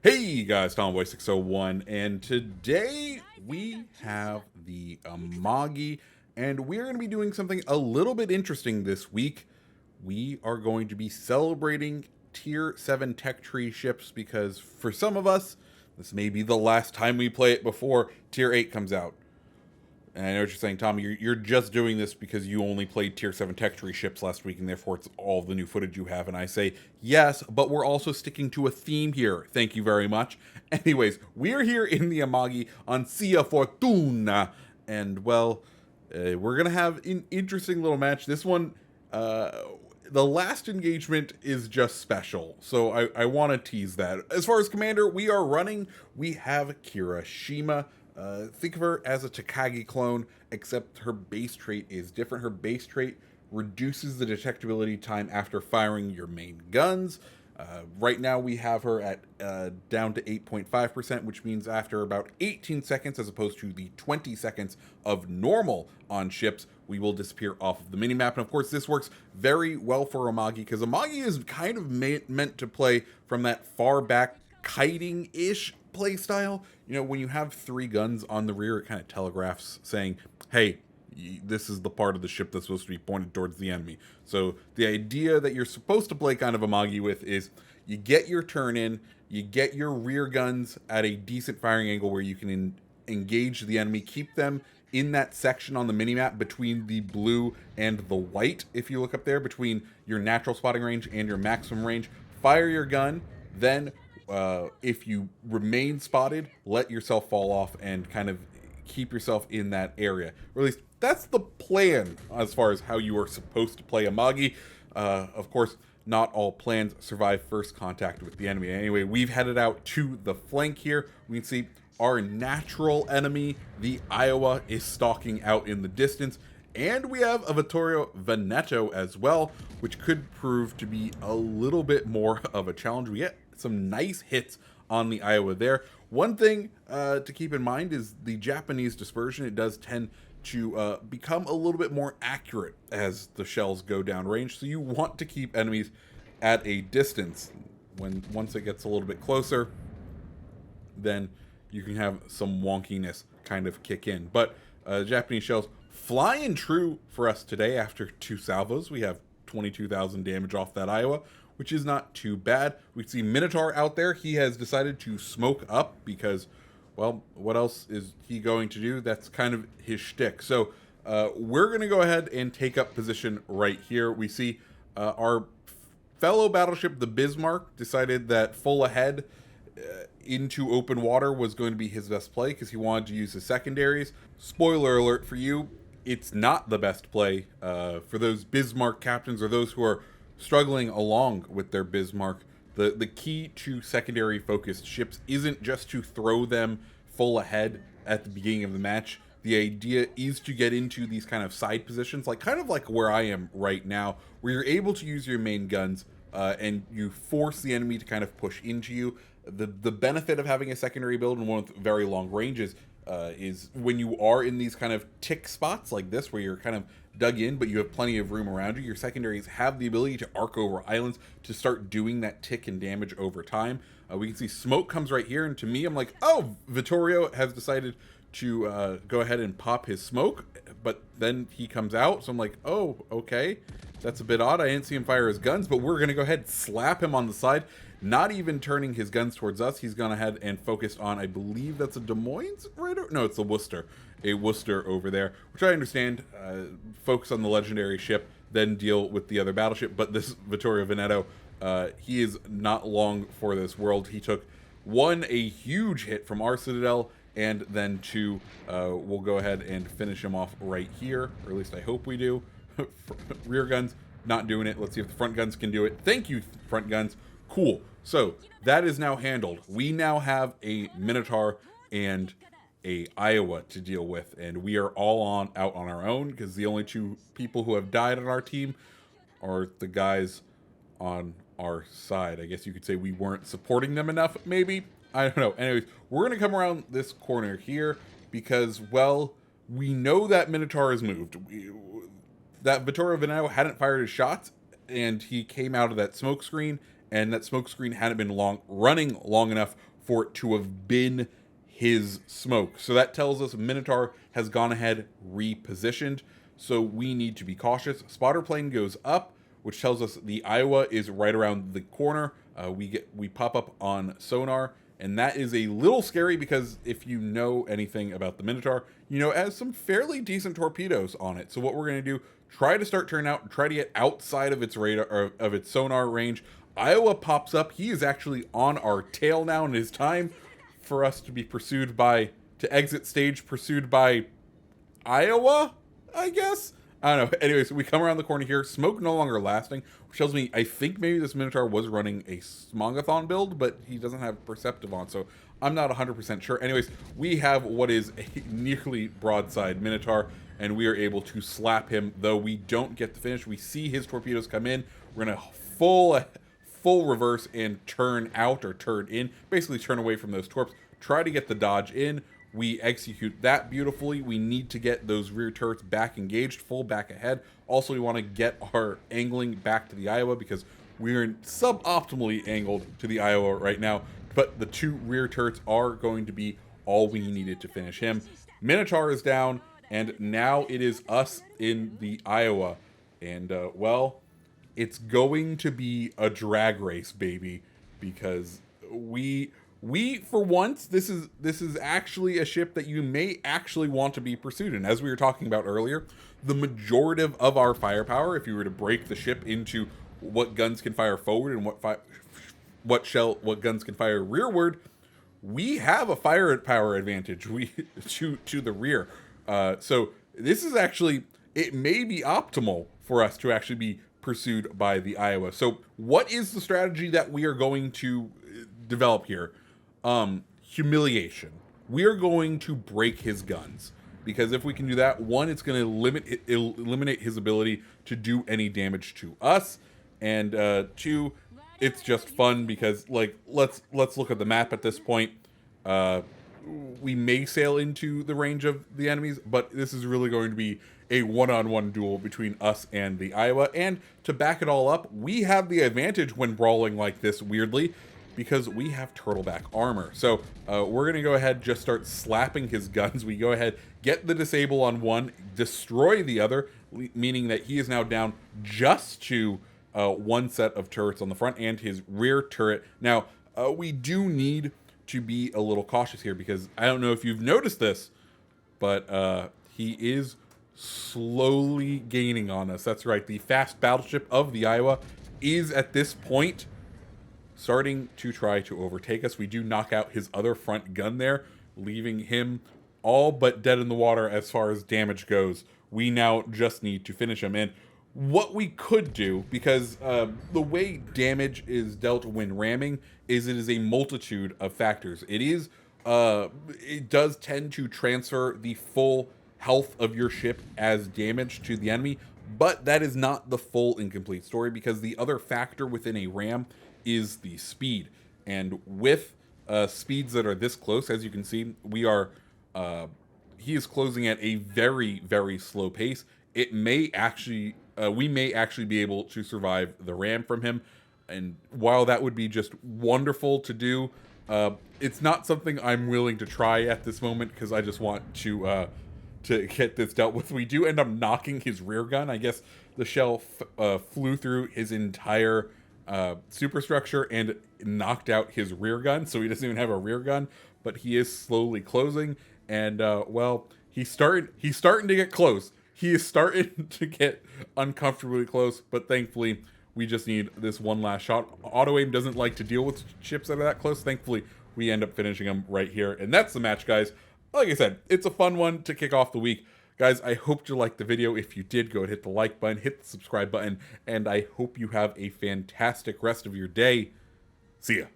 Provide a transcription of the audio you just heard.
Hey guys, Tomboy601, and today we have the Amagi, and we're going to be doing something a little bit interesting this week. We are going to be celebrating Tier 7 Tech Tree ships because for some of us, this may be the last time we play it before Tier 8 comes out. And I know what you're saying, Tommy. You're just doing this because you only played Tier 7 Tech Tree ships last week, and therefore it's all the new footage you have. And I say, yes, but we're also sticking to a theme here. Thank you very much. Anyways, we're here in the Amagi on Sia Fortuna. And, well, we're going to have an interesting little match. This one, the last engagement is just special. So I want to tease that. As far as Commander, we have Kirishima. Think of her as a Takagi clone, except her base trait is different. Her base trait reduces the detectability time after firing your main guns. Right now we have her at down to 8.5%, which means after about 18 seconds, as opposed to the 20 seconds of normal on ships, we will disappear off of the minimap. And of course, this works very well for Amagi, because Amagi is kind of meant to play from that far back kiting-ish play style. You know, when you have three guns on the rear, it kind of telegraphs saying, hey, this is the part of the ship that's supposed to be pointed towards the enemy. So the idea that you're supposed to play kind of Amagi with is you get your turn in, you get your rear guns at a decent firing angle where you can engage the enemy, keep them in that section on the minimap between the blue and the white. If you look up there, between your natural spotting range and your maximum range, fire your gun, then if you remain spotted, let yourself fall off and kind of keep yourself in that area. Or at least that's the plan as far as how you are supposed to play Amagi. Of course, not all plans survive first contact with the enemy. Anyway, we've headed out to the flank here. We can see our natural enemy, the Iowa, is stalking out in the distance. And we have a Vittorio Veneto as well, which could prove to be a little bit more of a challenge. We get some nice hits on the Iowa there. One thing to keep in mind is the Japanese dispersion. It does tend to become a little bit more accurate as the shells go down range. So you want to keep enemies at a distance. Once it gets a little bit closer, then you can have some wonkiness kind of kick in. But Japanese shells flying true for us today after two salvos. We have 22,000 damage off that Iowa, which is not too bad. We see Minotaur out there. He has decided to smoke up because, well, what else is he going to do? That's kind of his shtick. So we're going to go ahead and take up position right here. We see our fellow battleship, the Bismarck, decided that full ahead into open water was going to be his best play because he wanted to use his secondaries. Spoiler alert for you, it's not the best play for those Bismarck captains or those who are struggling along with their Bismarck. The key to secondary focused ships isn't just to throw them full ahead at the beginning of the match. The idea is to get into these kind of side positions, kind of like where I am right now, where you're able to use your main guns and you force the enemy to kind of push into you. The benefit of having a secondary build and one with very long ranges is when you are in these kind of tick spots like this, where you're kind of dug in, but you have plenty of room around you, your secondaries have the ability to arc over islands to start doing that tick and damage over time. We can see smoke comes right here, and to me, I'm like, oh, Vittorio has decided to go ahead and pop his smoke, but then he comes out, so I'm like, oh, okay, that's a bit odd. I didn't see him fire his guns, but we're going to go ahead and slap him on the side, not even turning his guns towards us. He's gone ahead and focused on, I believe that's a Des Moines Raider? No, it's a Worcester over there, which I understand. Focus on the legendary ship, then deal with the other battleship. But this Vittorio Veneto, he is not long for this world. He took one, a huge hit from our Citadel, and then two, we'll go ahead and finish him off right here, or at least I hope we do. Rear guns, not doing it. Let's see if the front guns can do it. Thank you, front guns. Cool. So that is now handled. We now have a Minotaur and a Iowa to deal with, and we are all out on our own because the only two people who have died on our team are the guys on our side. I guess you could say we weren't supporting them enough, maybe. I don't know. Anyways, we're going to come around this corner here because, well, we know that Minotaur has moved. That Vittorio Veneto hadn't fired his shots, and he came out of that smoke screen, and that smoke screen hadn't been running long enough for it to have been his smoke. So that tells us Minotaur has gone ahead, repositioned. So we need to be cautious. Spotter plane goes up, which tells us the Iowa is right around the corner. We pop up on sonar, and that is a little scary because if you know anything about the Minotaur, you know it has some fairly decent torpedoes on it. So what we're going to do, try to start turn out, try to get outside of its radar, or of its sonar range. Iowa pops up. He is actually on our tail now, and it is time for us to be pursued by, to exit stage pursued by Iowa, I guess? I don't know. Anyways, we come around the corner here. Smoke no longer lasting, which tells me I think maybe this Minotaur was running a Smongathon build, but he doesn't have Perceptive on, so I'm not 100% sure. Anyways, we have what is a nearly broadside Minotaur, and we are able to slap him, though we don't get the finish. We see his torpedoes come in. We're going to full reverse and turn out, or turn in, basically turn away from those torps, try to get the dodge in. We execute that beautifully. We need to get those rear turrets back engaged, full back ahead. Also, we want to get our angling back to the Iowa because we're suboptimally angled to the Iowa right now, but the 2 rear turrets are going to be all we needed to finish him. Minotaur is down, and now it is us in the Iowa. And, well, it's going to be a drag race, baby, because we for once, this is actually a ship that you may actually want to be pursued in. As we were talking about earlier, the majority of our firepower, if you were to break the ship into what guns can fire forward and what guns can fire rearward, we have a firepower advantage to the rear. So this is actually, it may be optimal for us to actually be pursued by the Iowa. So what is the strategy that we are going to develop here? Humiliation. We are going to break his guns, because if we can do that, one, it's going to eliminate his ability to do any damage to us, and two, it's just fun because, like, let's look at the map at this point. We may sail into the range of the enemies, but this is really going to be a one-on-one duel between us and the Iowa. And to back it all up, we have the advantage when brawling like this, weirdly, because we have turtleback armor. So we're going to go ahead, just start slapping his guns. We go ahead, get the disable on one, destroy the other, meaning that he is now down just to one set of turrets on the front and his rear turret. Now, we do need to be a little cautious here, because I don't know if you've noticed this, but he is slowly gaining on us. That's right, the fast battleship of the Iowa is at this point starting to try to overtake us. We do knock out his other front gun there, leaving him all but dead in the water as far as damage goes. We now just need to finish him. And what we could do, because the way damage is dealt when ramming is it is a multitude of factors. It does tend to transfer the full health of your ship as damage to the enemy, but that is not the full and complete story, because the other factor within a ram is the speed. And with speeds that are this close, as you can see, he is closing at a very, very slow pace. It may actually, we may actually be able to survive the ram from him. And while that would be just wonderful to do, it's not something I'm willing to try at this moment, because I just want to get this dealt with. We do end up knocking his rear gun. I guess the shell flew through his entire superstructure and knocked out his rear gun, so he doesn't even have a rear gun, but he is slowly closing. And well, he's starting to get close. He is starting to get uncomfortably close, but thankfully we just need this one last shot. Auto aim doesn't like to deal with ships that are that close. Thankfully we end up finishing him right here, and that's the match, guys. Like I said, it's a fun one to kick off the week. Guys, I hope you liked the video. If you did, go ahead and hit the like button, hit the subscribe button, and I hope you have a fantastic rest of your day. See ya.